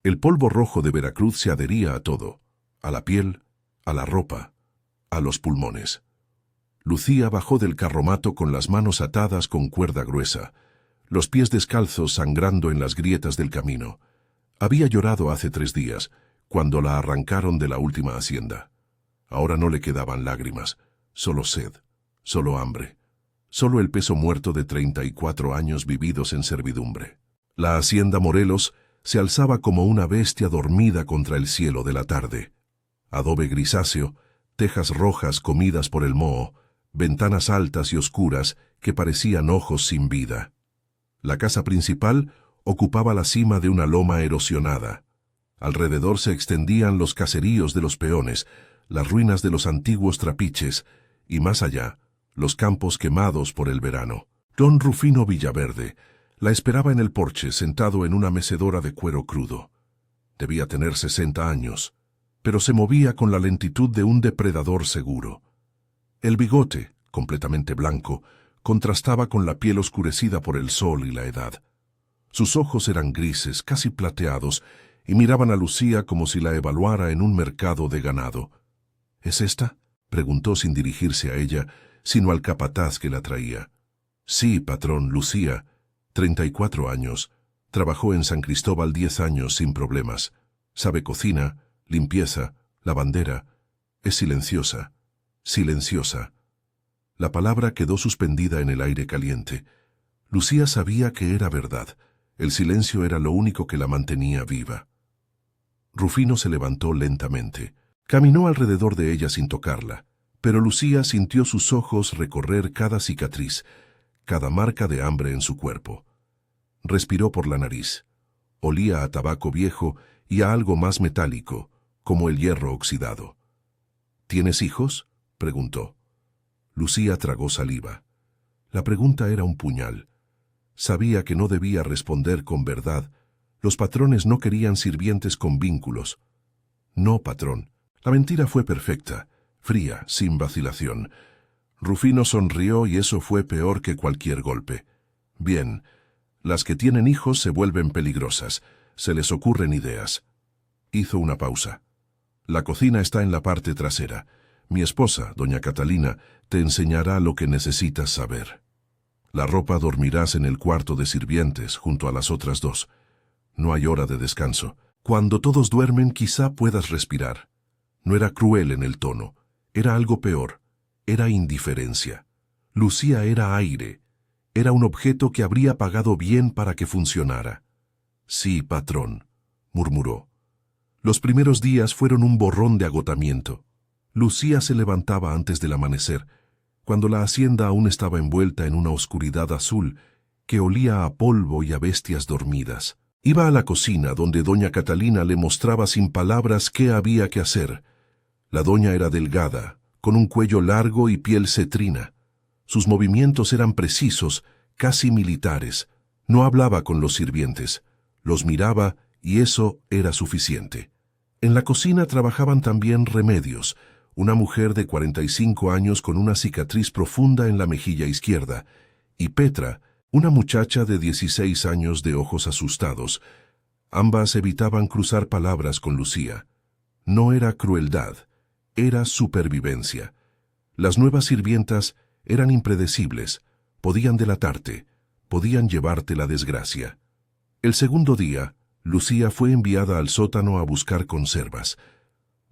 El polvo rojo de Veracruz se adhería a todo, a la piel, a la ropa, a los pulmones. Lucía bajó del carromato con las manos atadas con cuerda gruesa, los pies descalzos sangrando en las grietas del camino. Había llorado hace 3 días, cuando la arrancaron de la última hacienda. Ahora no le quedaban lágrimas, solo sed, solo hambre, solo el peso muerto de 34 años vividos en servidumbre. La hacienda Morelos se alzaba como una bestia dormida contra el cielo de la tarde. Adobe grisáceo, tejas rojas comidas por el moho, ventanas altas y oscuras que parecían ojos sin vida. La casa principal ocupaba la cima de una loma erosionada. Alrededor se extendían los caseríos de los peones, las ruinas de los antiguos trapiches, y más allá, los campos quemados por el verano. Don Rufino Villaverde la esperaba en el porche sentado en una mecedora de cuero crudo. Debía tener 60 años, pero se movía con la lentitud de un depredador seguro. El bigote, completamente blanco, contrastaba con la piel oscurecida por el sol y la edad. Sus ojos eran grises, casi plateados, y miraban a Lucía como si la evaluara en un mercado de ganado. ¿Es esta?, preguntó sin dirigirse a ella, sino al capataz que la traía. Sí, patrón, Lucía, 34 años. Trabajó en San Cristóbal 10 años sin problemas. Sabe cocina, limpieza, lavandera. Es silenciosa, silenciosa. La palabra quedó suspendida en el aire caliente. Lucía sabía que era verdad. El silencio era lo único que la mantenía viva. Rufino se levantó lentamente. Caminó alrededor de ella sin tocarla, pero Lucía sintió sus ojos recorrer cada cicatriz, cada marca de hambre en su cuerpo. Respiró por la nariz. Olía a tabaco viejo y a algo más metálico, como el hierro oxidado. ¿Tienes hijos?, preguntó. Lucía tragó saliva. La pregunta era un puñal. Sabía que no debía responder con verdad. Los patrones no querían sirvientes con vínculos. No, patrón. La mentira fue perfecta, fría, sin vacilación. Rufino sonrió y eso fue peor que cualquier golpe. Bien, las que tienen hijos se vuelven peligrosas, se les ocurren ideas. Hizo una pausa. La cocina está en la parte trasera. Mi esposa, doña Catalina, te enseñará lo que necesitas saber. La ropa dormirás en el cuarto de sirvientes, junto a las otras 2. No hay hora de descanso. Cuando todos duermen, quizá puedas respirar. No era cruel en el tono, era algo peor, era indiferencia. Lucía era aire, era un objeto que habría pagado bien para que funcionara. Sí, patrón, murmuró. Los primeros días fueron un borrón de agotamiento. Lucía se levantaba antes del amanecer, cuando la hacienda aún estaba envuelta en una oscuridad azul que olía a polvo y a bestias dormidas. Iba a la cocina, donde doña Catalina le mostraba sin palabras qué había que hacer. La doña era delgada, con un cuello largo y piel cetrina. Sus movimientos eran precisos, casi militares. No hablaba con los sirvientes, los miraba y eso era suficiente. En la cocina trabajaban también Remedios, una mujer de 45 años con una cicatriz profunda en la mejilla izquierda, y Petra, una muchacha de 16 años de ojos asustados. Ambas evitaban cruzar palabras con Lucía. No era crueldad, era supervivencia. Las nuevas sirvientas eran impredecibles, podían delatarte, podían llevarte la desgracia. El segundo día, Lucía fue enviada al sótano a buscar conservas.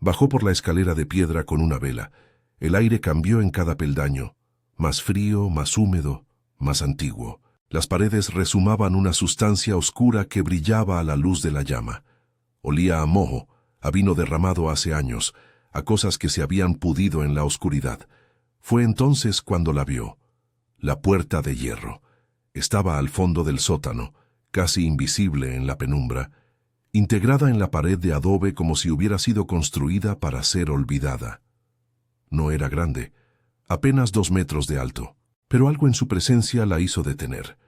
Bajó por la escalera de piedra con una vela. El aire cambió en cada peldaño, más frío, más húmedo, más antiguo. Las paredes rezumaban una sustancia oscura que brillaba a la luz de la llama. Olía a moho, a vino derramado hace años, a cosas que se habían pudrido en la oscuridad. Fue entonces cuando la vio. La puerta de hierro. Estaba al fondo del sótano, casi invisible en la penumbra, integrada en la pared de adobe como si hubiera sido construida para ser olvidada. No era grande, apenas 2 metros de alto, pero algo en su presencia la hizo detener.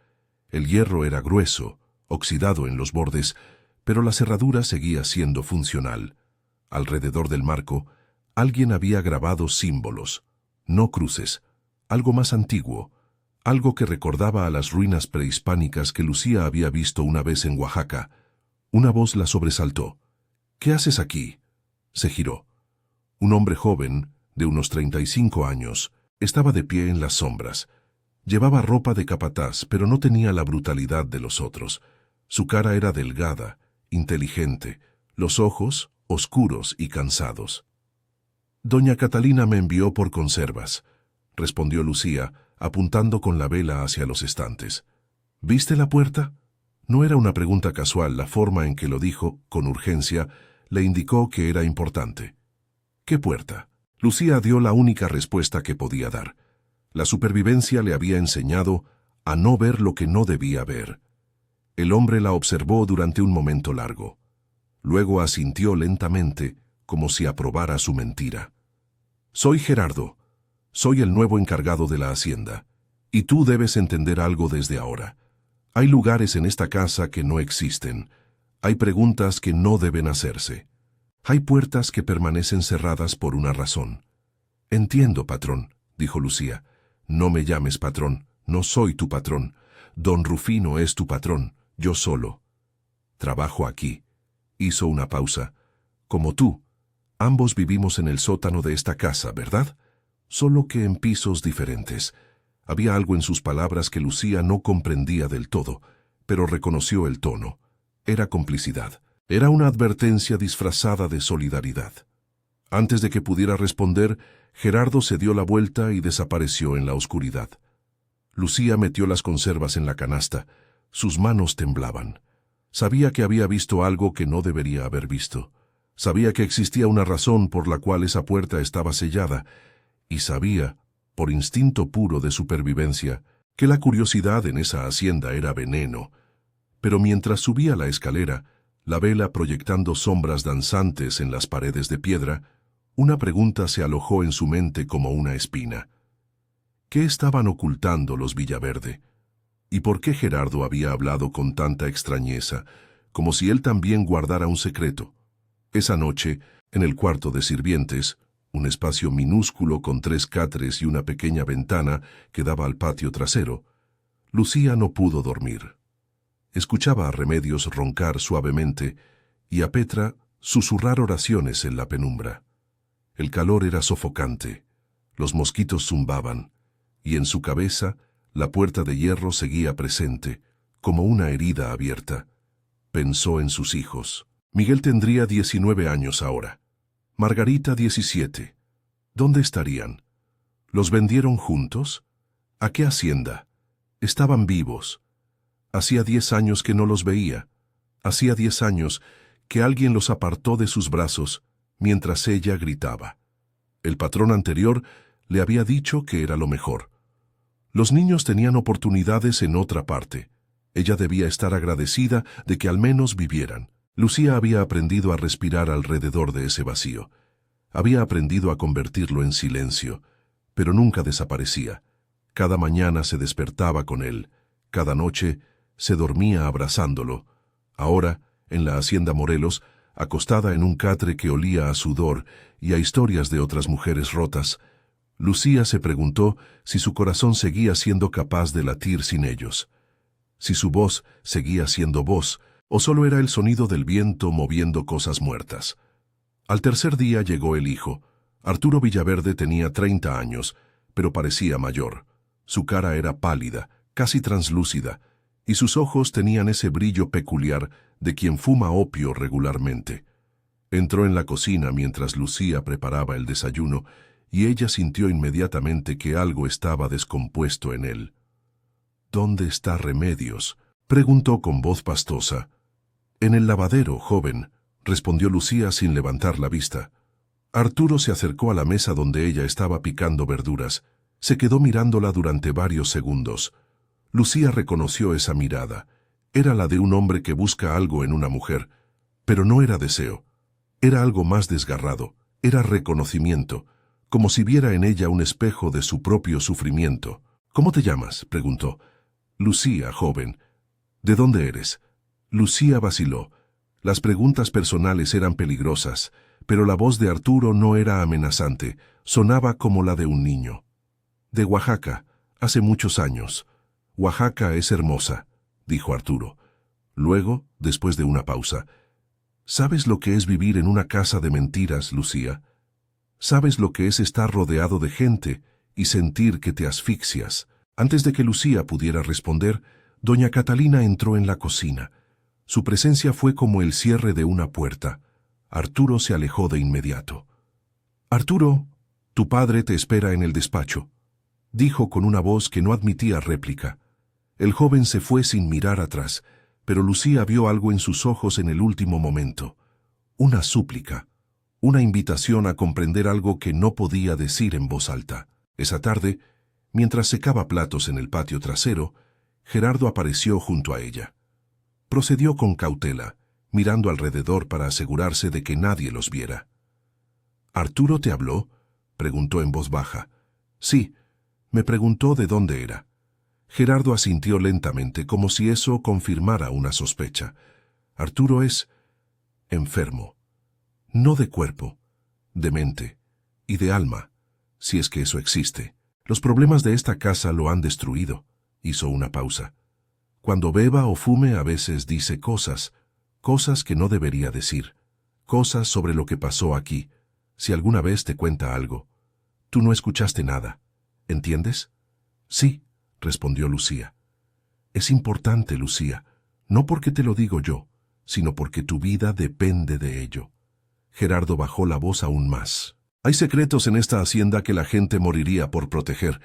El hierro era grueso, oxidado en los bordes, pero la cerradura seguía siendo funcional. Alrededor del marco, alguien había grabado símbolos, no cruces, algo más antiguo, algo que recordaba a las ruinas prehispánicas que Lucía había visto una vez en Oaxaca, Una voz la sobresaltó. «¿Qué haces aquí?». Se giró. Un hombre joven, de unos 35 años, estaba de pie en las sombras. Llevaba ropa de capataz, pero no tenía la brutalidad de los otros. Su cara era delgada, inteligente, los ojos oscuros y cansados. «Doña Catalina me envió por conservas», respondió Lucía, apuntando con la vela hacia los estantes. «¿Viste la puerta?». No era una pregunta casual, la forma en que lo dijo, con urgencia, le indicó que era importante. «¿Qué puerta?». Lucía dio la única respuesta que podía dar. La supervivencia le había enseñado a no ver lo que no debía ver. El hombre la observó durante un momento largo. Luego asintió lentamente, como si aprobara su mentira. «Soy Gerardo. Soy el nuevo encargado de la hacienda. Y tú debes entender algo desde ahora. Hay lugares en esta casa que no existen. Hay preguntas que no deben hacerse. Hay puertas que permanecen cerradas por una razón». «Entiendo, patrón», dijo Lucía. «No me llames patrón. No soy tu patrón. Don Rufino es tu patrón. Yo solo. Trabajo aquí». Hizo una pausa. «Como tú. Ambos vivimos en el sótano de esta casa, ¿verdad? Solo que en pisos diferentes». Había algo en sus palabras que Lucía no comprendía del todo, pero reconoció el tono. Era complicidad. Era una advertencia disfrazada de solidaridad. Antes de que pudiera responder, Gerardo se dio la vuelta y desapareció en la oscuridad. Lucía metió las conservas en la canasta. Sus manos temblaban. Sabía que había visto algo que no debería haber visto. Sabía que existía una razón por la cual esa puerta estaba sellada, y sabía, por instinto puro de supervivencia, que la curiosidad en esa hacienda era veneno. Pero mientras subía la escalera, la vela proyectando sombras danzantes en las paredes de piedra, una pregunta se alojó en su mente como una espina. ¿Qué estaban ocultando los Villaverde? ¿Y por qué Gerardo había hablado con tanta extrañeza, como si él también guardara un secreto? Esa noche, en el cuarto de sirvientes, un espacio minúsculo con 3 catres y una pequeña ventana que daba al patio trasero, Lucía no pudo dormir. Escuchaba a Remedios roncar suavemente y a Petra susurrar oraciones en la penumbra. El calor era sofocante, los mosquitos zumbaban, y en su cabeza la puerta de hierro seguía presente, como una herida abierta. Pensó en sus hijos. Miguel tendría 19 años ahora. Margarita 17. ¿Dónde estarían? ¿Los vendieron juntos? ¿A qué hacienda? Estaban vivos. Hacía 10 años que no los veía. Hacía 10 años que alguien los apartó de sus brazos mientras ella gritaba. El patrón anterior le había dicho que era lo mejor. Los niños tenían oportunidades en otra parte. Ella debía estar agradecida de que al menos vivieran. Lucía había aprendido a respirar alrededor de ese vacío. Había aprendido a convertirlo en silencio, pero nunca desaparecía. Cada mañana se despertaba con él, cada noche se dormía abrazándolo. Ahora, en la hacienda Morelos, acostada en un catre que olía a sudor y a historias de otras mujeres rotas, Lucía se preguntó si su corazón seguía siendo capaz de latir sin ellos, si su voz seguía siendo voz, o solo era el sonido del viento moviendo cosas muertas. Al tercer día llegó el hijo. Arturo Villaverde tenía 30 años, pero parecía mayor. Su cara era pálida, casi translúcida, y sus ojos tenían ese brillo peculiar de quien fuma opio regularmente. Entró en la cocina mientras Lucía preparaba el desayuno, y ella sintió inmediatamente que algo estaba descompuesto en él. «¿Dónde está Remedios?», preguntó con voz pastosa. «En el lavadero, joven», respondió Lucía sin levantar la vista. Arturo se acercó a la mesa donde ella estaba picando verduras. Se quedó mirándola durante varios segundos. Lucía reconoció esa mirada. Era la de un hombre que busca algo en una mujer, pero no era deseo. Era algo más desgarrado, era reconocimiento, como si viera en ella un espejo de su propio sufrimiento. «¿Cómo te llamas?», preguntó. «Lucía, joven». «¿De dónde eres?». Lucía vaciló. Las preguntas personales eran peligrosas, pero la voz de Arturo no era amenazante, sonaba como la de un niño. «De Oaxaca, hace muchos años». «Oaxaca es hermosa», dijo Arturo. Luego, después de una pausa, ¿sabes lo que es vivir en una casa de mentiras, Lucía? ¿Sabes lo que es estar rodeado de gente y sentir que te asfixias? Antes de que Lucía pudiera responder, doña Catalina entró en la cocina. Su presencia fue como el cierre de una puerta. Arturo se alejó de inmediato. «Arturo, tu padre te espera en el despacho», dijo con una voz que no admitía réplica. El joven se fue sin mirar atrás, pero Lucía vio algo en sus ojos en el último momento. Una súplica, una invitación a comprender algo que no podía decir en voz alta. Esa tarde, mientras secaba platos en el patio trasero, Gerardo apareció junto a ella. Procedió con cautela, mirando alrededor para asegurarse de que nadie los viera. «¿Arturo te habló?», preguntó en voz baja. «Sí, me preguntó de dónde era». Gerardo asintió lentamente, como si eso confirmara una sospecha. «Arturo es enfermo. No de cuerpo, de mente y de alma, si es que eso existe. Los problemas de esta casa lo han destruido». Hizo una pausa. «Cuando beba o fume a veces dice cosas que no debería decir, cosas sobre lo que pasó aquí. Si alguna vez te cuenta algo, tú no escuchaste nada, ¿entiendes?» «Sí», respondió Lucía. «Es importante, Lucía, no porque te lo digo yo, sino porque tu vida depende de ello». Gerardo bajó la voz aún más. «Hay secretos en esta hacienda que la gente moriría por proteger,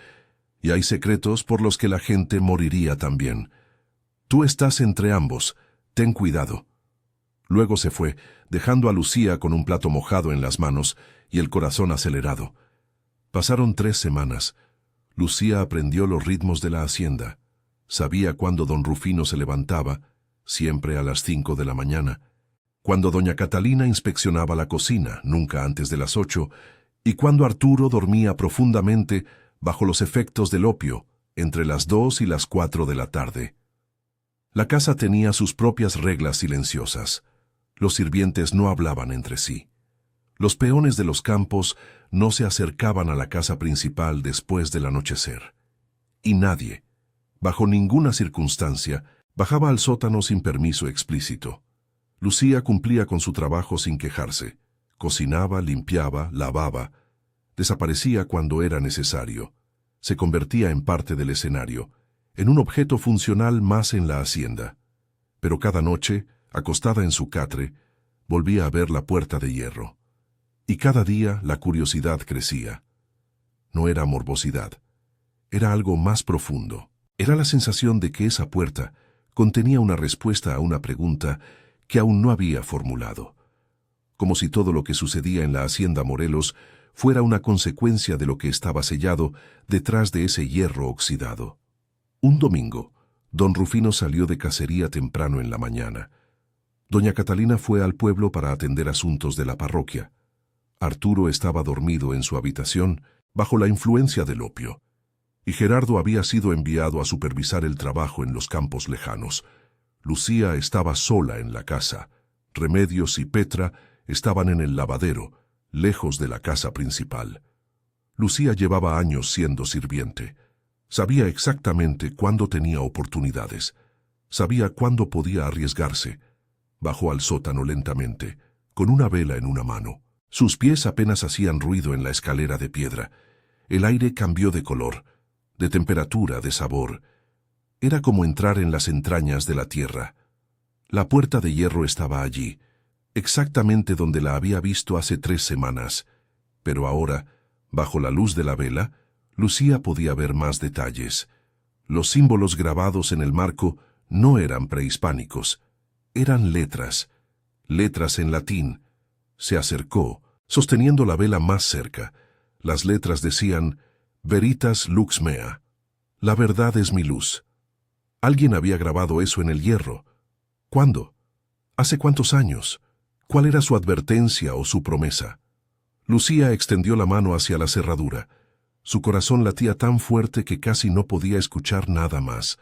y hay secretos por los que la gente moriría también. Tú estás entre ambos, ten cuidado». Luego se fue, dejando a Lucía con un plato mojado en las manos y el corazón acelerado. Pasaron 3 semanas. Lucía aprendió los ritmos de la hacienda. Sabía cuándo don Rufino se levantaba, siempre a las 5 de la mañana, cuando doña Catalina inspeccionaba la cocina, nunca antes de las 8, y cuando Arturo dormía profundamente bajo los efectos del opio, entre las 2 y las 4 de la tarde. La casa tenía sus propias reglas silenciosas. Los sirvientes no hablaban entre sí. Los peones de los campos no se acercaban a la casa principal después del anochecer. Y nadie, bajo ninguna circunstancia, bajaba al sótano sin permiso explícito. Lucía cumplía con su trabajo sin quejarse. Cocinaba, limpiaba, lavaba. Desaparecía cuando era necesario. Se convertía en parte del escenario, en un objeto funcional más en la hacienda. Pero cada noche, acostada en su catre, volvía a ver la puerta de hierro. Y cada día la curiosidad crecía. No era morbosidad, era algo más profundo. Era la sensación de que esa puerta contenía una respuesta a una pregunta que aún no había formulado. Como si todo lo que sucedía en la hacienda Morelos fuera una consecuencia de lo que estaba sellado detrás de ese hierro oxidado. Un domingo, don Rufino salió de cacería temprano en la mañana. Doña Catalina fue al pueblo para atender asuntos de la parroquia. Arturo estaba dormido en su habitación bajo la influencia del opio, y Gerardo había sido enviado a supervisar el trabajo en los campos lejanos. Lucía estaba sola en la casa. Remedios y Petra estaban en el lavadero, lejos de la casa principal. Lucía llevaba años siendo sirviente. Sabía exactamente cuándo tenía oportunidades. Sabía cuándo podía arriesgarse. Bajó al sótano lentamente, con una vela en una mano. Sus pies apenas hacían ruido en la escalera de piedra. El aire cambió de color, de temperatura, de sabor. Era como entrar en las entrañas de la tierra. La puerta de hierro estaba allí, exactamente donde la había visto hace 3 semanas. Pero ahora, bajo la luz de la vela, Lucía podía ver más detalles. Los símbolos grabados en el marco no eran prehispánicos. Eran letras, letras en latín. Se acercó, sosteniendo la vela más cerca. Las letras decían, Veritas lux mea. La verdad es mi luz. Alguien había grabado eso en el hierro. ¿Cuándo? ¿Hace cuántos años? ¿Cuál era su advertencia o su promesa? Lucía extendió la mano hacia la cerradura. Su corazón latía tan fuerte que casi no podía escuchar nada más.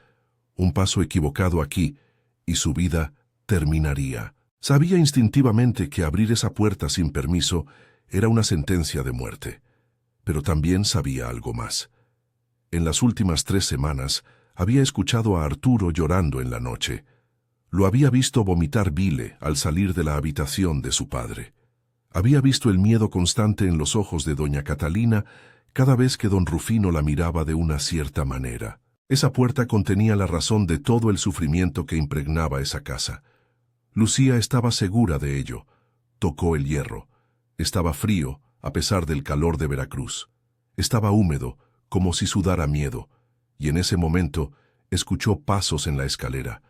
Un paso equivocado aquí, y su vida terminaría. Sabía instintivamente que abrir esa puerta sin permiso era una sentencia de muerte. Pero también sabía algo más. En las últimas 3 semanas había escuchado a Arturo llorando en la noche. Lo había visto vomitar bile al salir de la habitación de su padre. Había visto el miedo constante en los ojos de doña Catalina cada vez que don Rufino la miraba de una cierta manera. Esa puerta contenía la razón de todo el sufrimiento que impregnaba esa casa. Lucía estaba segura de ello. Tocó el hierro. Estaba frío, a pesar del calor de Veracruz. Estaba húmedo, como si sudara miedo, y en ese momento escuchó pasos en la escalera.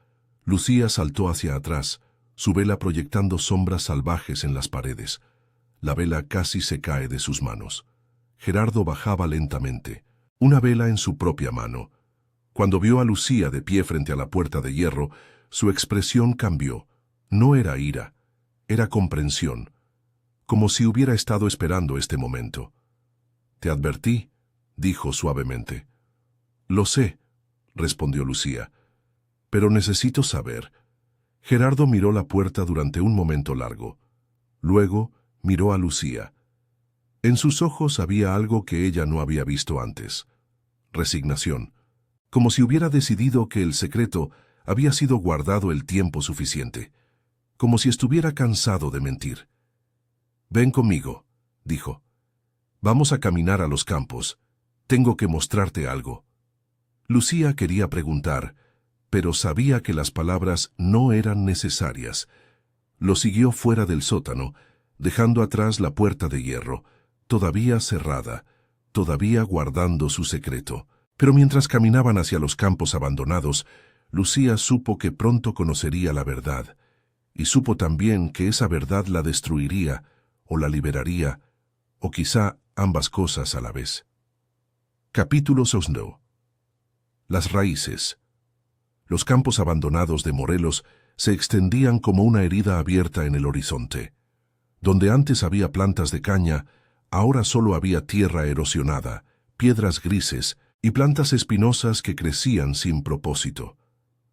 Lucía saltó hacia atrás, su vela proyectando sombras salvajes en las paredes. La vela casi se cae de sus manos. Gerardo bajaba lentamente, una vela en su propia mano. Cuando vio a Lucía de pie frente a la puerta de hierro, su expresión cambió. No era ira, era comprensión, como si hubiera estado esperando este momento. «Te advertí», dijo suavemente. «Lo sé», respondió Lucía, «pero necesito saber». Gerardo miró la puerta durante un momento largo. Luego miró a Lucía. En sus ojos había algo que ella no había visto antes. Resignación, como si hubiera decidido que el secreto había sido guardado el tiempo suficiente, como si estuviera cansado de mentir. «Ven conmigo», dijo. «Vamos a caminar a los campos. Tengo que mostrarte algo». Lucía quería preguntar, pero sabía que las palabras no eran necesarias. Lo siguió fuera del sótano, dejando atrás la puerta de hierro, todavía cerrada, todavía guardando su secreto. Pero mientras caminaban hacia los campos abandonados, Lucía supo que pronto conocería la verdad, y supo también que esa verdad la destruiría o la liberaría, o quizá ambas cosas a la vez. Capítulo 6. Las raíces. Los campos abandonados de Morelos se extendían como una herida abierta en el horizonte. Donde antes había plantas de caña, ahora solo había tierra erosionada, piedras grises y plantas espinosas que crecían sin propósito.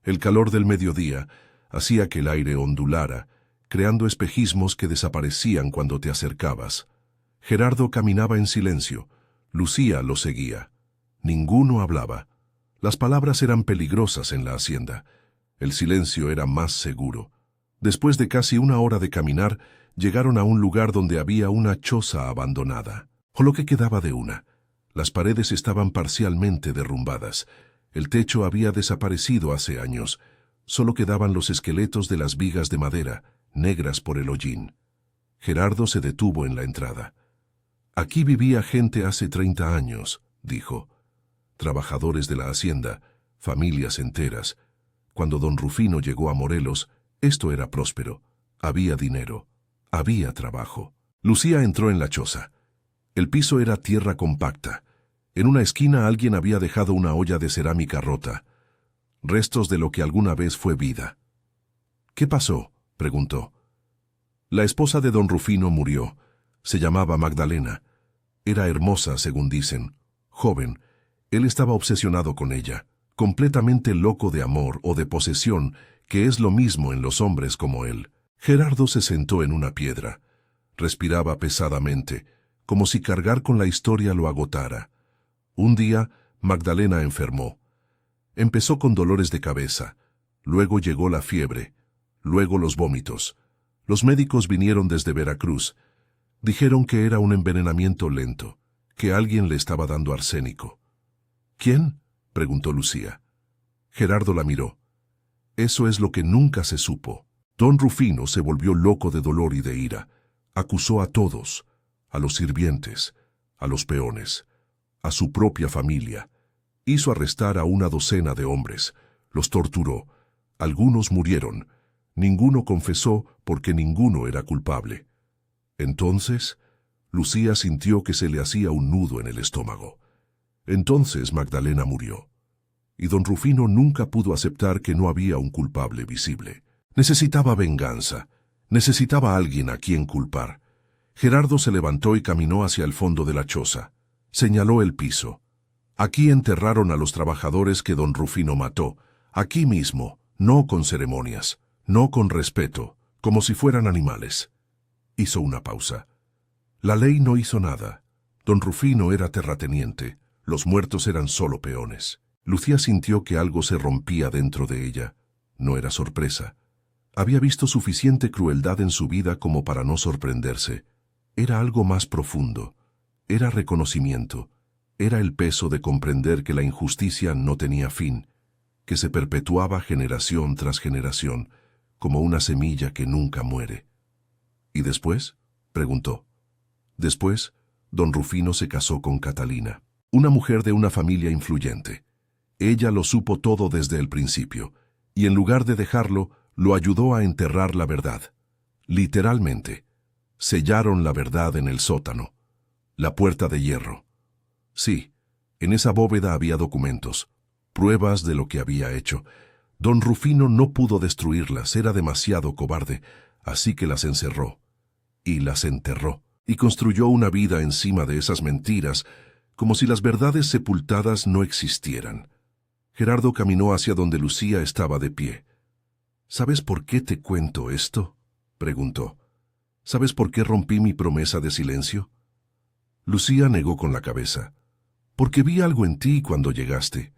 El calor del mediodía hacía que el aire ondulara, creando espejismos que desaparecían cuando te acercabas. Gerardo caminaba en silencio. Lucía lo seguía. Ninguno hablaba. Las palabras eran peligrosas en la hacienda. El silencio era más seguro. Después de casi una hora de caminar, llegaron a un lugar donde había una choza abandonada, o lo que quedaba de una. Las paredes estaban parcialmente derrumbadas. El techo había desaparecido hace años. Solo quedaban los esqueletos de las vigas de madera, negras por el hollín. Gerardo se detuvo en la entrada. «Aquí vivía gente hace 30 años», dijo. «Trabajadores de la hacienda, familias enteras. Cuando don Rufino llegó a Morelos, esto era próspero. Había dinero, había trabajo». Lucía entró en la choza. El piso era tierra compacta. En una esquina alguien había dejado una olla de cerámica rota. Restos de lo que alguna vez fue vida. «¿Qué pasó?», preguntó. «La esposa de don Rufino murió. Se llamaba Magdalena. Era hermosa, según dicen. Joven. Él estaba obsesionado con ella, completamente loco de amor o de posesión, que es lo mismo en los hombres como él». Gerardo se sentó en una piedra. Respiraba pesadamente, como si cargar con la historia lo agotara. Un día, Magdalena enfermó. Empezó con dolores de cabeza. Luego llegó la fiebre. Luego los vómitos. Los médicos vinieron desde Veracruz. Dijeron que era un envenenamiento lento, que alguien le estaba dando arsénico. «¿Quién?», preguntó Lucía. Gerardo la miró. «Eso es lo que nunca se supo». Don Rufino se volvió loco de dolor y de ira. Acusó a todos, a los sirvientes, a los peones, a su propia familia. Hizo arrestar a una docena de hombres. Los torturó. Algunos murieron. Ninguno confesó porque ninguno era culpable. Entonces, Lucía sintió que se le hacía un nudo en el estómago. Entonces Magdalena murió. Y don Rufino nunca pudo aceptar que no había un culpable visible. Necesitaba venganza. Necesitaba a alguien a quien culpar. Gerardo se levantó y caminó hacia el fondo de la choza. Señaló el piso. «Aquí enterraron a los trabajadores que don Rufino mató. Aquí mismo, no con ceremonias, no con respeto, como si fueran animales». Hizo una pausa. La ley no hizo nada. Don Rufino era terrateniente. Los muertos eran solo peones. Lucía sintió que algo se rompía dentro de ella. No era sorpresa. Había visto suficiente crueldad en su vida como para no sorprenderse. Era algo más profundo. Era reconocimiento. Era el peso de comprender que la injusticia no tenía fin, que se perpetuaba generación tras generación, como una semilla que nunca muere. ¿Y después?, preguntó. Después, don Rufino se casó con Catalina, una mujer de una familia influyente. Ella lo supo todo desde el principio, y en lugar de dejarlo, lo ayudó a enterrar la verdad. Literalmente, sellaron la verdad en el sótano, la puerta de hierro. Sí, en esa bóveda había documentos, pruebas de lo que había hecho. Don Rufino no pudo destruirlas, era demasiado cobarde, así que las encerró, y las enterró, y construyó una vida encima de esas mentiras, como si las verdades sepultadas no existieran. Gerardo caminó hacia donde Lucía estaba de pie. ¿Sabes por qué te cuento esto?, preguntó. ¿Sabes por qué rompí mi promesa de silencio? Lucía negó con la cabeza. Porque vi algo en ti cuando llegaste.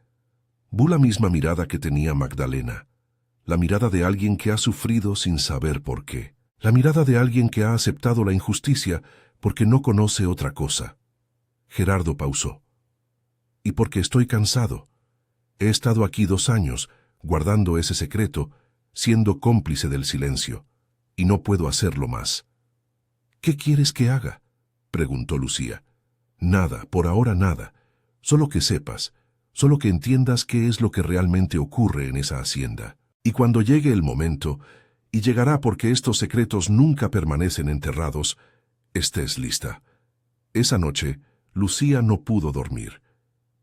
Vi la misma mirada que tenía Magdalena, la mirada de alguien que ha sufrido sin saber por qué, la mirada de alguien que ha aceptado la injusticia porque no conoce otra cosa. Gerardo pausó. Y porque estoy cansado. He estado aquí 2 años, guardando ese secreto, siendo cómplice del silencio, y no puedo hacerlo más. ¿Qué quieres que haga?, preguntó Lucía. Nada, por ahora nada. Solo que sepas, solo que entiendas qué es lo que realmente ocurre en esa hacienda. Y cuando llegue el momento, y llegará porque estos secretos nunca permanecen enterrados, estés lista. Esa noche, Lucía no pudo dormir.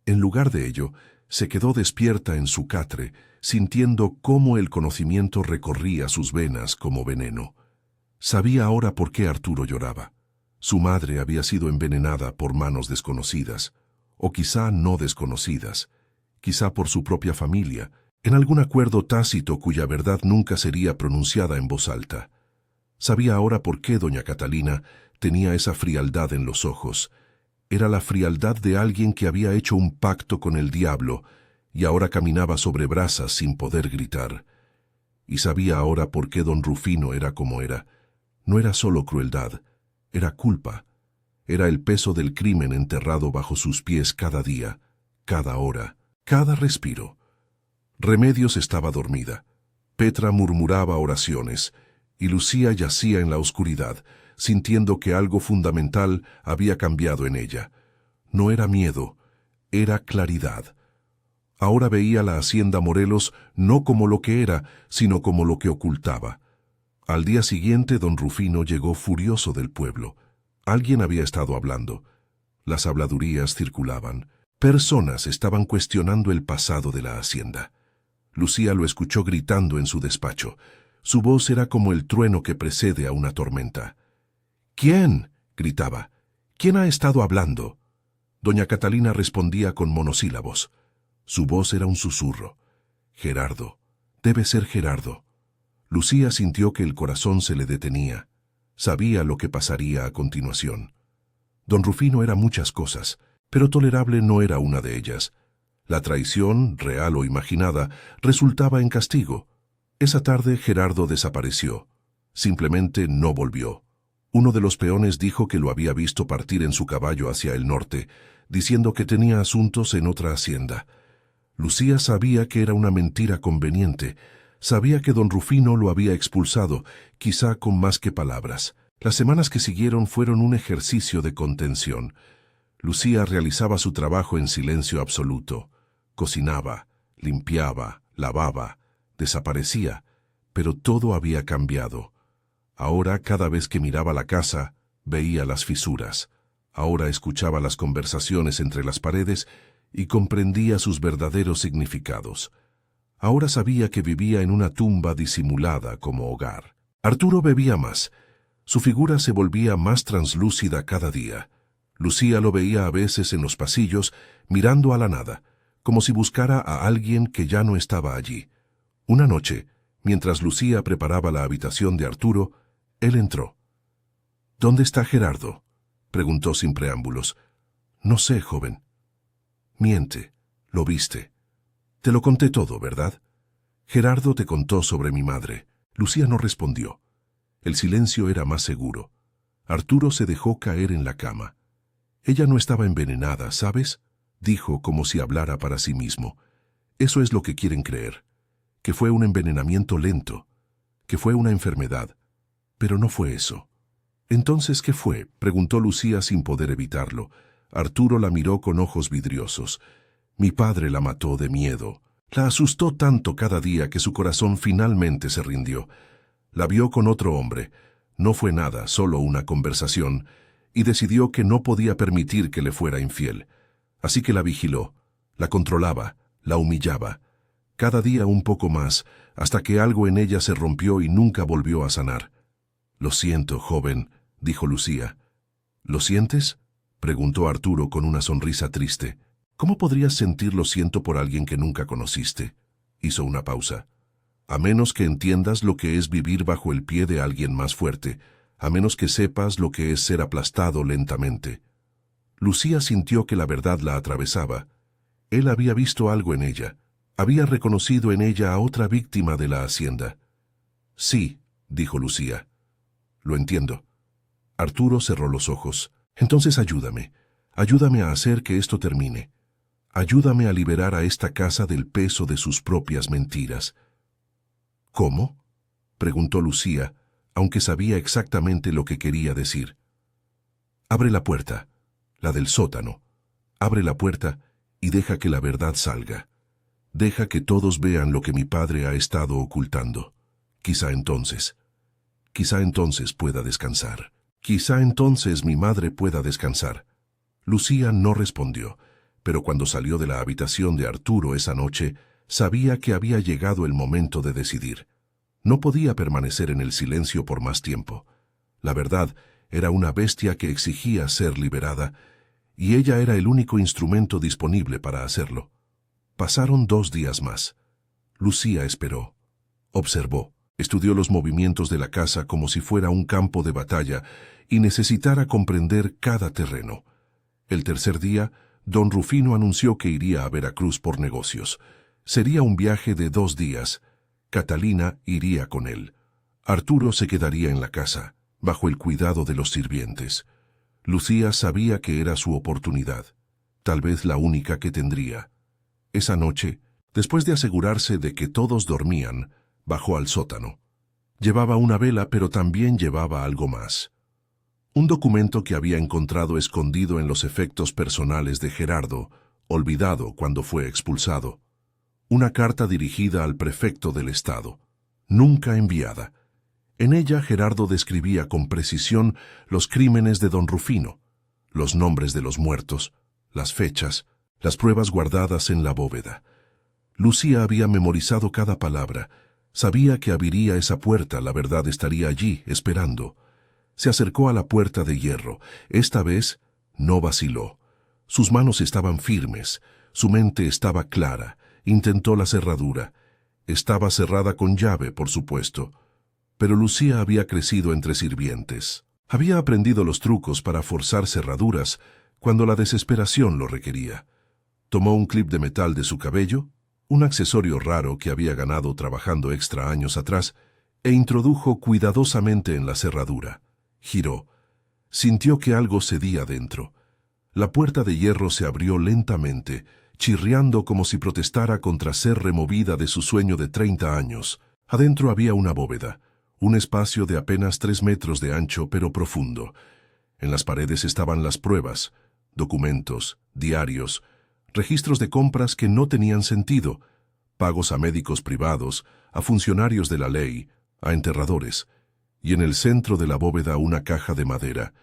En lugar de ello, se quedó despierta en su catre, sintiendo cómo el conocimiento recorría sus venas como veneno. Sabía ahora por qué Arturo lloraba. Su madre había sido envenenada por manos desconocidas, o quizá no desconocidas, quizá por su propia familia, en algún acuerdo tácito cuya verdad nunca sería pronunciada en voz alta. Sabía ahora por qué doña Catalina tenía esa frialdad en los ojos. Era la frialdad de alguien que había hecho un pacto con el diablo y ahora caminaba sobre brasas sin poder gritar. Y sabía ahora por qué don Rufino era como era. No era solo crueldad, era culpa. Era el peso del crimen enterrado bajo sus pies cada día, cada hora, cada respiro. Remedios estaba dormida. Petra murmuraba oraciones, y Lucía yacía en la oscuridad, sintiendo que algo fundamental había cambiado en ella. No era miedo, era claridad. Ahora veía la hacienda Morelos no como lo que era, sino como lo que ocultaba. Al día siguiente, don Rufino llegó furioso del pueblo. Alguien había estado hablando. Las habladurías circulaban. Personas estaban cuestionando el pasado de la hacienda. Lucía lo escuchó gritando en su despacho. Su voz era como el trueno que precede a una tormenta. «¿Quién?», gritaba. «¿Quién ha estado hablando?». Doña Catalina respondía con monosílabos. Su voz era un susurro. «Gerardo. Debe ser Gerardo». Lucía sintió que el corazón se le detenía. Sabía lo que pasaría a continuación. Don Rufino era muchas cosas, pero tolerable no era una de ellas. La traición, real o imaginada, resultaba en castigo. Esa tarde Gerardo desapareció. Simplemente no volvió. Uno de los peones dijo que lo había visto partir en su caballo hacia el norte, diciendo que tenía asuntos en otra hacienda. Lucía sabía que era una mentira conveniente. Sabía que don Rufino lo había expulsado, quizá con más que palabras. Las semanas que siguieron fueron un ejercicio de contención. Lucía realizaba su trabajo en silencio absoluto. Cocinaba, limpiaba, lavaba, desaparecía, pero todo había cambiado. Ahora, cada vez que miraba la casa, veía las fisuras. Ahora escuchaba las conversaciones entre las paredes y comprendía sus verdaderos significados. Ahora sabía que vivía en una tumba disimulada como hogar. Arturo bebía más. Su figura se volvía más translúcida cada día. Lucía lo veía a veces en los pasillos, mirando a la nada, como si buscara a alguien que ya no estaba allí. Una noche, mientras Lucía preparaba la habitación de Arturo, él entró. «¿Dónde está Gerardo?», preguntó sin preámbulos. «No sé, joven». «Miente, lo viste. Te lo conté todo, ¿verdad? Gerardo te contó sobre mi madre. Lucía no respondió. El silencio era más seguro. Arturo se dejó caer en la cama. Ella no estaba envenenada, ¿sabes? Dijo como si hablara para sí mismo. Eso es lo que quieren creer. Que fue un envenenamiento lento. Que fue una enfermedad. Pero no fue eso. ¿Entonces qué fue?, preguntó Lucía sin poder evitarlo. Arturo la miró con ojos vidriosos. Mi padre la mató de miedo. La asustó tanto cada día que su corazón finalmente se rindió. La vio con otro hombre. No fue nada, solo una conversación, y decidió que no podía permitir que le fuera infiel. Así que la vigiló, la controlaba, la humillaba. Cada día un poco más, hasta que algo en ella se rompió y nunca volvió a sanar. Lo siento, joven, dijo Lucía. ¿Lo sientes?, preguntó Arturo con una sonrisa triste. ¿Cómo podrías sentir lo siento por alguien que nunca conociste? Hizo una pausa. A menos que entiendas lo que es vivir bajo el pie de alguien más fuerte, a menos que sepas lo que es ser aplastado lentamente. Lucía sintió que la verdad la atravesaba. Él había visto algo en ella. Había reconocido en ella a otra víctima de la hacienda. Sí, dijo Lucía. Lo entiendo. Arturo cerró los ojos. Entonces ayúdame. Ayúdame a hacer que esto termine. Ayúdame a liberar a esta casa del peso de sus propias mentiras. ¿Cómo?, preguntó Lucía, aunque sabía exactamente lo que quería decir. Abre la puerta, la del sótano. Abre la puerta y deja que la verdad salga. Deja que todos vean lo que mi padre ha estado ocultando. Quizá entonces pueda descansar. Quizá entonces mi madre pueda descansar. Lucía no respondió, pero cuando salió de la habitación de Arturo esa noche, sabía que había llegado el momento de decidir. No podía permanecer en el silencio por más tiempo. La verdad era una bestia que exigía ser liberada, y ella era el único instrumento disponible para hacerlo. Pasaron 2 días más. Lucía esperó. Observó. Estudió los movimientos de la casa como si fuera un campo de batalla y necesitara comprender cada terreno. El tercer día, don Rufino anunció que iría a Veracruz por negocios. Sería un viaje de 2 días. Catalina iría con él. Arturo se quedaría en la casa, bajo el cuidado de los sirvientes. Lucía sabía que era su oportunidad, tal vez la única que tendría. Esa noche, después de asegurarse de que todos dormían, bajó al sótano. Llevaba una vela, pero también llevaba algo más. Un documento que había encontrado escondido en los efectos personales de Gerardo, olvidado cuando fue expulsado. Una carta dirigida al prefecto del estado, nunca enviada. En ella Gerardo describía con precisión los crímenes de don Rufino, los nombres de los muertos, las fechas, las pruebas guardadas en la bóveda. Lucía había memorizado cada palabra. Sabía que abriría esa puerta, la verdad estaría allí, esperando. Se acercó a la puerta de hierro. Esta vez no vaciló. Sus manos estaban firmes, su mente estaba clara. Intentó la cerradura. Estaba cerrada con llave, por supuesto. Pero Lucía había crecido entre sirvientes. Había aprendido los trucos para forzar cerraduras cuando la desesperación lo requería. Tomó un clip de metal de su cabello, un accesorio raro que había ganado trabajando extra años atrás, e introdujo cuidadosamente en la cerradura. Giró. Sintió que algo cedía dentro. La puerta de hierro se abrió lentamente, chirriando como si protestara contra ser removida de su sueño de 30 años. Adentro había una bóveda, un espacio de apenas 3 metros de ancho pero profundo. En las paredes estaban las pruebas, documentos, diarios, registros de compras que no tenían sentido, pagos a médicos privados, a funcionarios de la ley, a enterradores, y en el centro de la bóveda una caja de madera.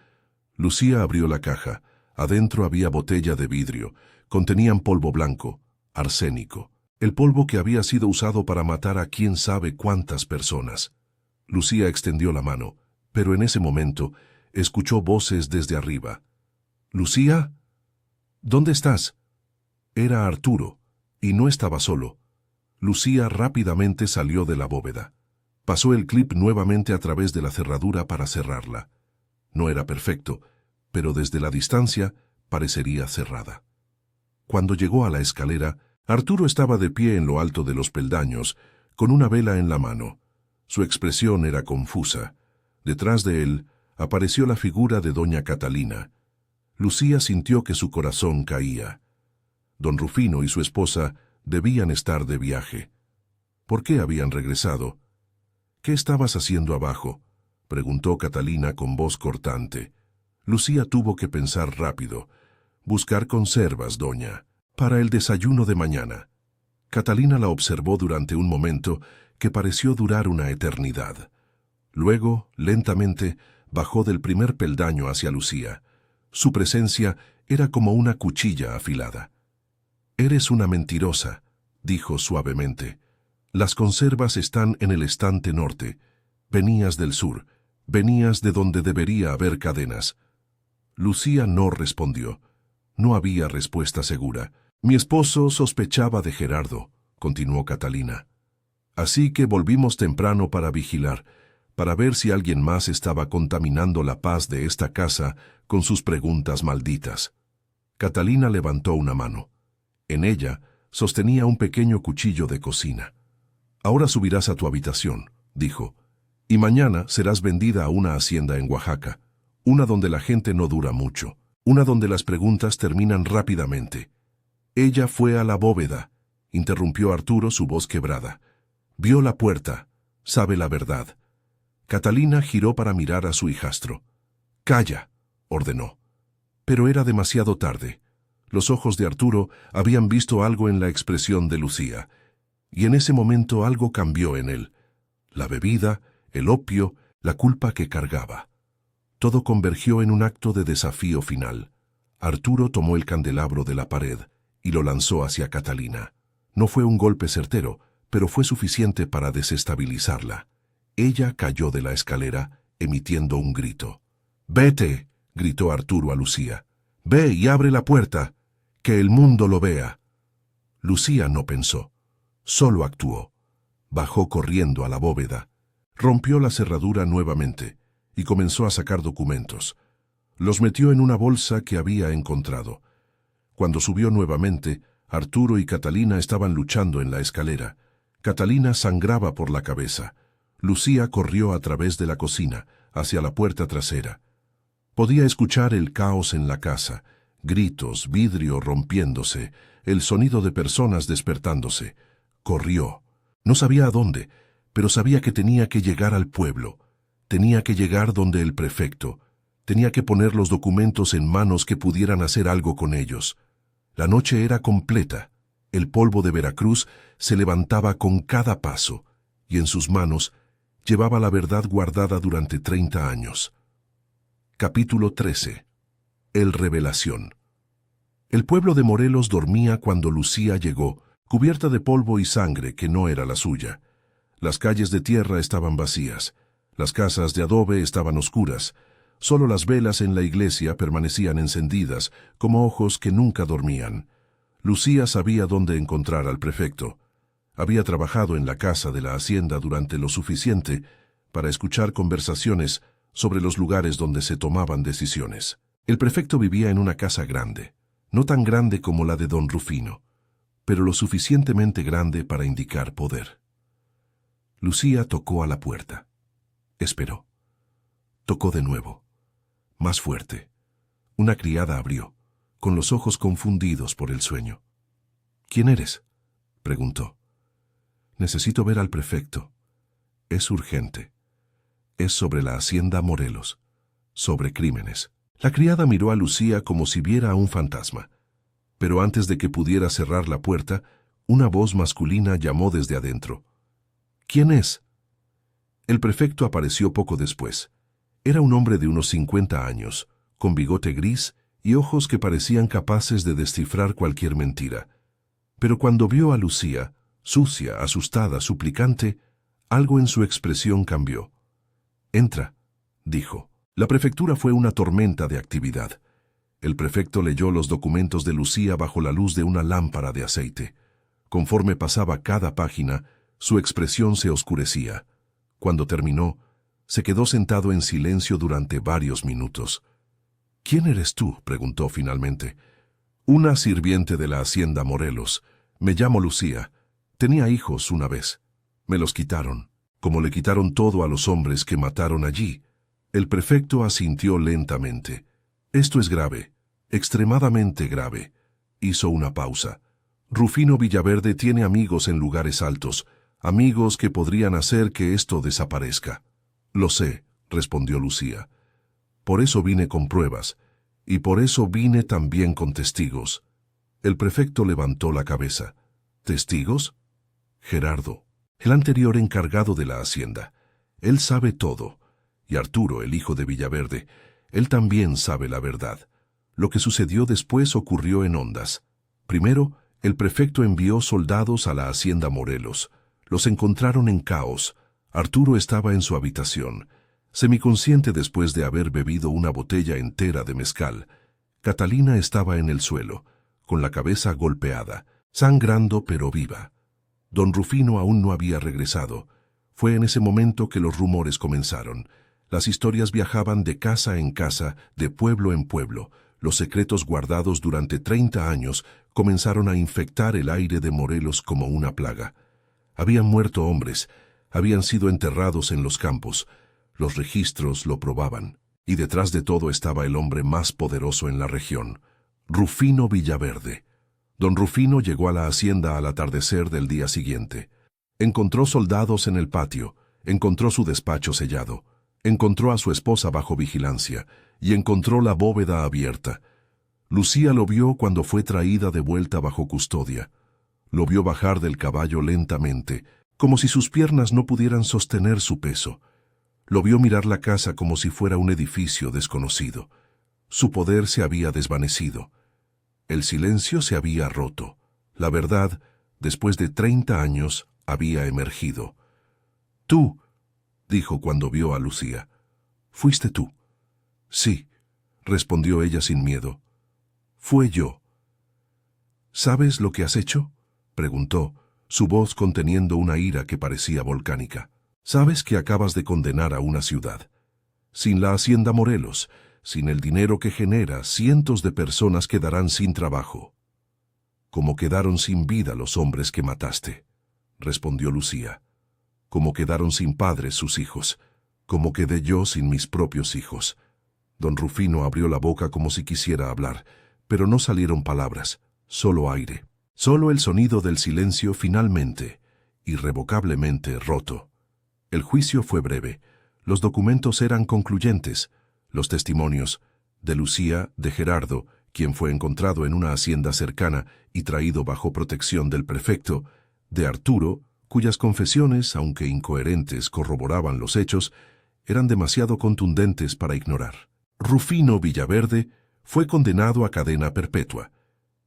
Lucía abrió la caja. Adentro había botella de vidrio. Contenían polvo blanco, arsénico, el polvo que había sido usado para matar a quién sabe cuántas personas. Lucía extendió la mano, pero en ese momento escuchó voces desde arriba. «¿Lucía? ¿Dónde estás?» Era Arturo, y no estaba solo. Lucía rápidamente salió de la bóveda. Pasó el clip nuevamente a través de la cerradura para cerrarla. No era perfecto, pero desde la distancia parecería cerrada. Cuando llegó a la escalera, Arturo estaba de pie en lo alto de los peldaños, con una vela en la mano. Su expresión era confusa. Detrás de él apareció la figura de doña Catalina. Lucía sintió que su corazón caía. Don Rufino y su esposa debían estar de viaje. ¿Por qué habían regresado? «¿Qué estabas haciendo abajo?», preguntó Catalina con voz cortante. Lucía tuvo que pensar rápido. «Buscar conservas, doña, para el desayuno de mañana». Catalina la observó durante un momento que pareció durar una eternidad. Luego, lentamente, bajó del primer peldaño hacia Lucía. Su presencia era como una cuchilla afilada. «Eres una mentirosa», dijo suavemente. «Las conservas están en el estante norte. Venías del sur. Venías de donde debería haber cadenas». Lucía no respondió. No había respuesta segura. «Mi esposo sospechaba de Gerardo», continuó Catalina. «Así que volvimos temprano para vigilar, para ver si alguien más estaba contaminando la paz de esta casa con sus preguntas malditas». Catalina levantó una mano. En ella sostenía un pequeño cuchillo de cocina. «Ahora subirás a tu habitación», dijo, «y mañana serás vendida a una hacienda en Oaxaca, una donde la gente no dura mucho, una donde las preguntas terminan rápidamente». «Ella fue a la bóveda», interrumpió Arturo, su voz quebrada. «Vio la puerta, sabe la verdad». Catalina giró para mirar a su hijastro. «Calla», ordenó. Pero era demasiado tarde. Los ojos de Arturo habían visto algo en la expresión de Lucía, y en ese momento algo cambió en él. La bebida, el opio, la culpa que cargaba. Todo convergió en un acto de desafío final. Arturo tomó el candelabro de la pared y lo lanzó hacia Catalina. No fue un golpe certero, pero fue suficiente para desestabilizarla. Ella cayó de la escalera, emitiendo un grito. «¡Vete!», gritó Arturo a Lucía. «Ve y abre la puerta. Que el mundo lo vea». Lucía no pensó. Solo actuó. Bajó corriendo a la bóveda. Rompió la cerradura nuevamente y comenzó a sacar documentos. Los metió en una bolsa que había encontrado. Cuando subió nuevamente, Arturo y Catalina estaban luchando en la escalera. Catalina sangraba por la cabeza. Lucía corrió a través de la cocina, hacia la puerta trasera. Podía escuchar el caos en la casa, gritos, vidrio rompiéndose, el sonido de personas despertándose. Corrió. No sabía a dónde, pero sabía que tenía que llegar al pueblo. Tenía que llegar donde el prefecto. Tenía que poner los documentos en manos que pudieran hacer algo con ellos. La noche era completa. El polvo de Veracruz se levantaba con cada paso, y en sus manos llevaba la verdad guardada durante 30 años. Capítulo 13. El Revelación. El pueblo de Morelos dormía cuando Lucía llegó, cubierta de polvo y sangre que no era la suya. Las calles de tierra estaban vacías. Las casas de adobe estaban oscuras. Solo las velas en la iglesia permanecían encendidas, como ojos que nunca dormían. Lucía sabía dónde encontrar al prefecto. Había trabajado en la casa de la hacienda durante lo suficiente para escuchar conversaciones sobre los lugares donde se tomaban decisiones. El prefecto vivía en una casa grande, no tan grande como la de don Rufino, pero lo suficientemente grande para indicar poder. Lucía tocó a la puerta. Esperó. Tocó de nuevo. Más fuerte. Una criada abrió, con los ojos confundidos por el sueño. «¿Quién eres?», preguntó. «Necesito ver al prefecto. Es urgente. Es sobre la hacienda Morelos, sobre crímenes». La criada miró a Lucía como si viera a un fantasma. Pero antes de que pudiera cerrar la puerta, una voz masculina llamó desde adentro. «¿Quién es?». El prefecto apareció poco después. Era un hombre de unos 50 años, con bigote gris y ojos que parecían capaces de descifrar cualquier mentira. Pero cuando vio a Lucía, sucia, asustada, suplicante, algo en su expresión cambió. «Entra», dijo. La prefectura fue una tormenta de actividad. El prefecto leyó los documentos de Lucía bajo la luz de una lámpara de aceite. Conforme pasaba cada página, su expresión se oscurecía. Cuando terminó, se quedó sentado en silencio durante varios minutos. «¿Quién eres tú?», preguntó finalmente. «Una sirviente de la hacienda Morelos. Me llamo Lucía. Tenía hijos una vez. Me los quitaron. como le quitaron todo a los hombres que mataron allí. El prefecto asintió lentamente. Esto es grave, extremadamente grave. Hizo una pausa. Rufino Villaverde tiene amigos en lugares altos, amigos que podrían hacer que esto desaparezca. Lo sé, respondió Lucía. Por eso vine con pruebas, y por eso vine también con testigos. El prefecto levantó la cabeza. ¿Testigos? Gerardo, el anterior encargado de la hacienda. Él sabe todo. Y Arturo, el hijo de Villaverde, él también sabe la verdad. Lo que sucedió después ocurrió en Ondas. Primero, el prefecto envió soldados a la hacienda Morelos. Los encontraron en caos. Arturo estaba en su habitación, semiconsciente después de haber bebido una botella entera de mezcal. Catalina estaba en el suelo, con la cabeza golpeada, sangrando pero viva. Don Rufino aún no había regresado. Fue en ese momento que los rumores comenzaron. Las historias viajaban de casa en casa, de pueblo en pueblo. Los secretos guardados durante 30 años comenzaron a infectar el aire de Morelos como una plaga. Habían muerto hombres, habían sido enterrados en los campos. Los registros lo probaban. Y detrás de todo estaba el hombre más poderoso en la región, Rufino Villaverde. Don Rufino llegó a la hacienda al atardecer del día siguiente. Encontró soldados en el patio, encontró su despacho sellado, encontró a su esposa bajo vigilancia y encontró la bóveda abierta. Lucía lo vio cuando fue traída de vuelta bajo custodia. Lo vio bajar del caballo lentamente, como si sus piernas no pudieran sostener su peso. Lo vio mirar la casa como si fuera un edificio desconocido. Su poder se había desvanecido. El silencio se había roto. La verdad, después de 30 años, había emergido. «Tú», dijo cuando vio a Lucía. «¿Fuiste tú?» «Sí», respondió ella sin miedo. «Fue yo». «¿Sabes lo que has hecho?», preguntó, su voz conteniendo una ira que parecía volcánica. «Sabes que acabas de condenar a una ciudad. Sin la hacienda Morelos, sin el dinero que genera, cientos de personas quedarán sin trabajo. Como quedaron sin vida los hombres que mataste», respondió Lucía. «Como quedaron sin padres sus hijos, como quedé yo sin mis propios hijos». Don Rufino abrió la boca como si quisiera hablar, pero no salieron palabras, solo aire, solo el sonido del silencio finalmente, irrevocablemente roto. El juicio fue breve, los documentos eran concluyentes, los testimonios de Lucía, de Gerardo, quien fue encontrado en una hacienda cercana y traído bajo protección del prefecto, de Arturo, cuyas confesiones, aunque incoherentes, corroboraban los hechos, eran demasiado contundentes para ignorar. Rufino Villaverde fue condenado a cadena perpetua.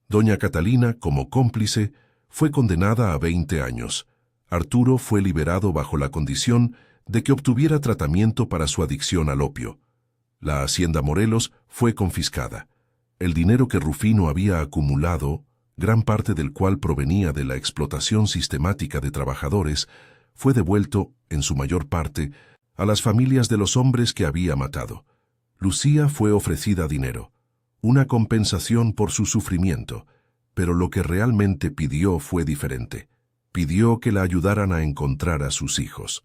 Doña Catalina, como cómplice, fue condenada a 20 años. Arturo fue liberado bajo la condición de que obtuviera tratamiento para su adicción al opio. La hacienda Morelos fue confiscada. El dinero que Rufino había acumulado, gran parte del cual provenía de la explotación sistemática de trabajadores, fue devuelto, en su mayor parte, a las familias de los hombres que había matado. Lucía fue ofrecida dinero, una compensación por su sufrimiento, pero lo que realmente pidió fue diferente. Pidió que la ayudaran a encontrar a sus hijos.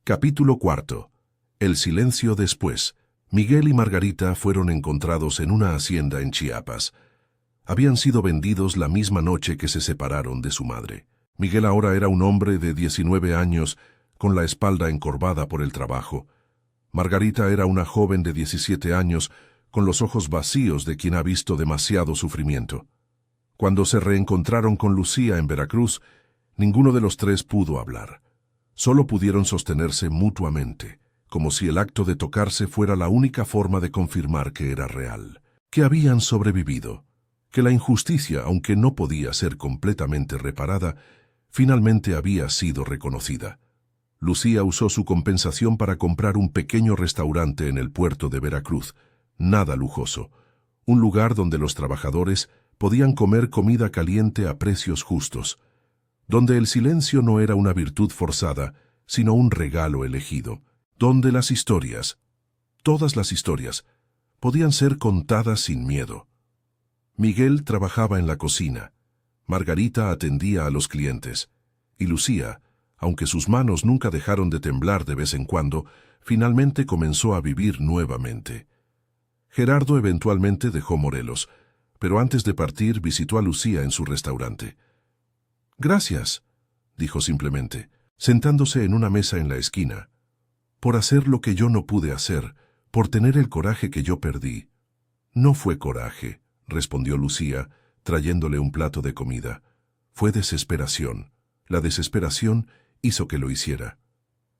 Capítulo 4. El silencio después. Miguel y Margarita fueron encontrados en una hacienda en Chiapas. Habían sido vendidos la misma noche que se separaron de su madre. Miguel ahora era un hombre de 19 años, con la espalda encorvada por el trabajo. Margarita era una joven de 17 años, con los ojos vacíos de quien ha visto demasiado sufrimiento. Cuando se reencontraron con Lucía en Veracruz, ninguno de los tres pudo hablar. Solo pudieron sostenerse mutuamente, como si el acto de tocarse fuera la única forma de confirmar que era real, que habían sobrevivido, que la injusticia, aunque no podía ser completamente reparada, finalmente había sido reconocida. Lucía usó su compensación para comprar un pequeño restaurante en el puerto de Veracruz, nada lujoso, un lugar donde los trabajadores podían comer comida caliente a precios justos, donde el silencio no era una virtud forzada, sino un regalo elegido, donde las historias, todas las historias, podían ser contadas sin miedo. Miguel trabajaba en la cocina, Margarita atendía a los clientes, y Lucía, Aunque sus manos nunca dejaron de temblar de vez en cuando, finalmente comenzó a vivir nuevamente. Gerardo eventualmente dejó Morelos, pero antes de partir visitó a Lucía en su restaurante. «Gracias», dijo simplemente, sentándose en una mesa en la esquina, «por hacer lo que yo no pude hacer, por tener el coraje que yo perdí». «No fue coraje», respondió Lucía, trayéndole un plato de comida. «Fue desesperación. La desesperación hizo que lo hiciera».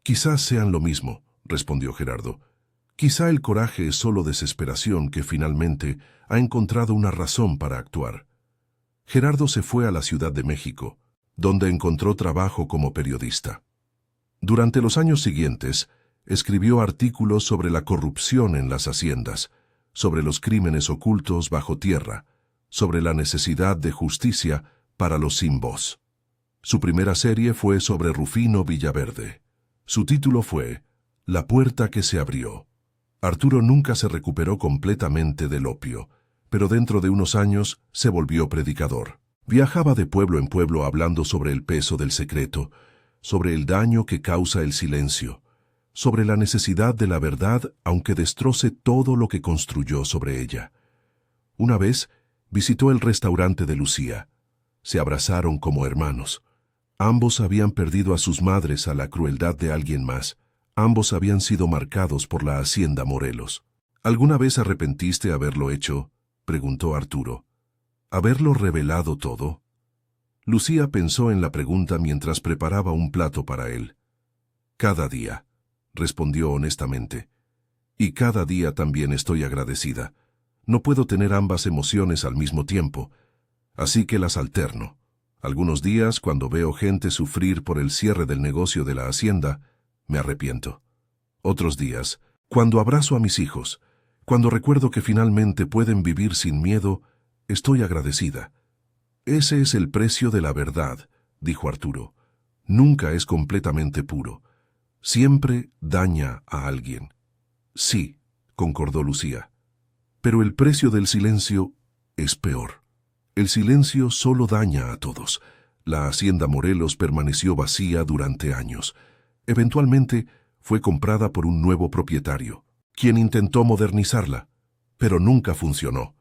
«Quizás sean lo mismo», respondió Gerardo. «Quizá el coraje es solo desesperación que finalmente ha encontrado una razón para actuar». Gerardo se fue a la Ciudad de México, donde encontró trabajo como periodista. Durante los años siguientes, escribió artículos sobre la corrupción en las haciendas, sobre los crímenes ocultos bajo tierra, sobre la necesidad de justicia para los sin voz. Su primera serie fue sobre Rufino Villaverde. Su título fue La puerta que se abrió. Arturo nunca se recuperó completamente del opio, pero dentro de unos años se volvió predicador. Viajaba de pueblo en pueblo hablando sobre el peso del secreto, sobre el daño que causa el silencio, sobre la necesidad de la verdad aunque destroce todo lo que construyó sobre ella. Una vez visitó el restaurante de Lucía. Se abrazaron como hermanos. Ambos habían perdido a sus madres a la crueldad de alguien más. Ambos habían sido marcados por la hacienda Morelos. ¿Alguna vez arrepentiste haberlo hecho?, preguntó Arturo. ¿Haberlo revelado todo? Lucía pensó en la pregunta mientras preparaba un plato para él. «Cada día», respondió honestamente. «Y cada día también estoy agradecida. No puedo tener ambas emociones al mismo tiempo, así que las alterno. Algunos días, cuando veo gente sufrir por el cierre del negocio de la hacienda, me arrepiento. Otros días, cuando abrazo a mis hijos, cuando recuerdo que finalmente pueden vivir sin miedo, estoy agradecida». «Ese es el precio de la verdad», dijo Arturo. «Nunca es completamente puro. Siempre daña a alguien». «Sí», concordó Lucía. «Pero el precio del silencio es peor. El silencio solo daña a todos». La hacienda Morelos permaneció vacía durante años. Eventualmente fue comprada por un nuevo propietario, quien intentó modernizarla, pero nunca funcionó.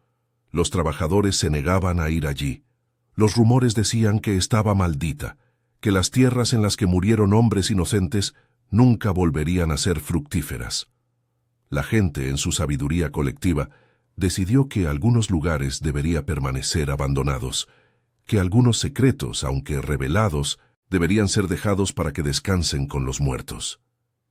Los trabajadores se negaban a ir allí. Los rumores decían que estaba maldita, que las tierras en las que murieron hombres inocentes nunca volverían a ser fructíferas. La gente, en su sabiduría colectiva, decidió que algunos lugares deberían permanecer abandonados, que algunos secretos, aunque revelados, deberían ser dejados para que descansen con los muertos.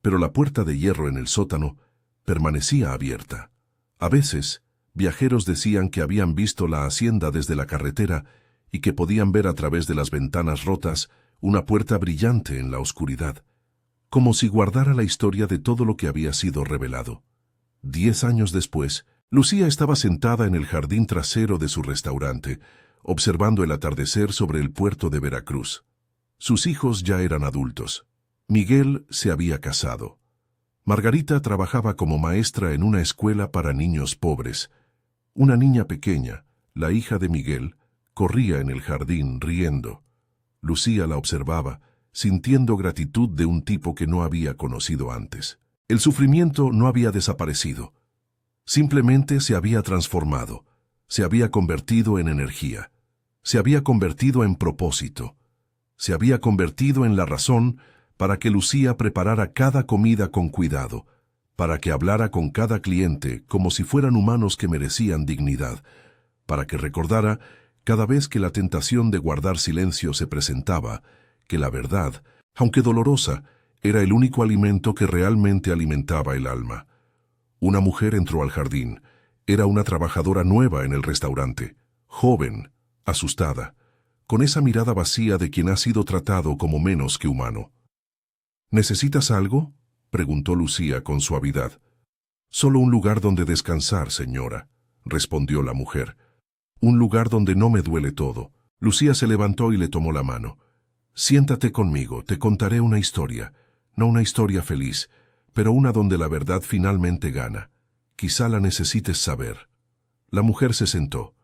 Pero la puerta de hierro en el sótano permanecía abierta. A veces, viajeros decían que habían visto la hacienda desde la carretera y que podían ver a través de las ventanas rotas una puerta brillante en la oscuridad, como si guardara la historia de todo lo que había sido revelado. 10 años después, Lucía estaba sentada en el jardín trasero de su restaurante, observando el atardecer sobre el puerto de Veracruz. Sus hijos ya eran adultos. Miguel se había casado. Margarita trabajaba como maestra en una escuela para niños pobres. Una niña pequeña, la hija de Miguel, corría en el jardín riendo. Lucía la observaba, sintiendo gratitud de un tipo que no había conocido antes. El sufrimiento no había desaparecido. Simplemente se había transformado, se había convertido en energía, se había convertido en propósito, se había convertido en la razón para que Lucía preparara cada comida con cuidado, para que hablara con cada cliente como si fueran humanos que merecían dignidad, para que recordara, cada vez que la tentación de guardar silencio se presentaba, que la verdad, aunque dolorosa, era el único alimento que realmente alimentaba el alma. Una mujer entró al jardín. Era una trabajadora nueva en el restaurante, joven, asustada, con esa mirada vacía de quien ha sido tratado como menos que humano. «¿Necesitas algo?», preguntó Lucía con suavidad. «Solo un lugar donde descansar, señora», respondió la mujer. «Un lugar donde no me duele todo». Lucía se levantó y le tomó la mano. «Siéntate conmigo, te contaré una historia. No una historia feliz, pero una donde la verdad finalmente gana. Quizá la necesites saber». La mujer se sentó.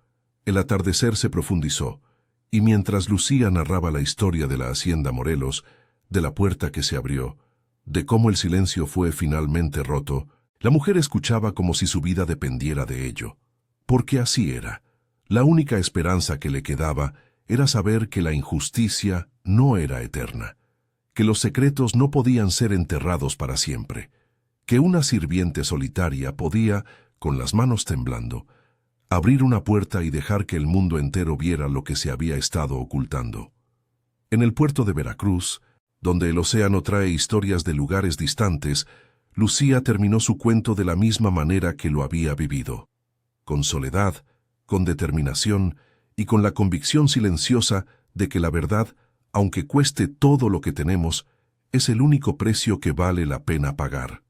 El atardecer se profundizó, y mientras Lucía narraba la historia de la hacienda Morelos, de la puerta que se abrió, de cómo el silencio fue finalmente roto, la mujer escuchaba como si su vida dependiera de ello. Porque así era. La única esperanza que le quedaba era saber que la injusticia no era eterna, que los secretos no podían ser enterrados para siempre, que una sirviente solitaria podía, con las manos temblando, abrir una puerta y dejar que el mundo entero viera lo que se había estado ocultando. En el puerto de Veracruz, donde el océano trae historias de lugares distantes, Lucía terminó su cuento de la misma manera que lo había vivido, con soledad, con determinación y con la convicción silenciosa de que la verdad, aunque cueste todo lo que tenemos, es el único precio que vale la pena pagar.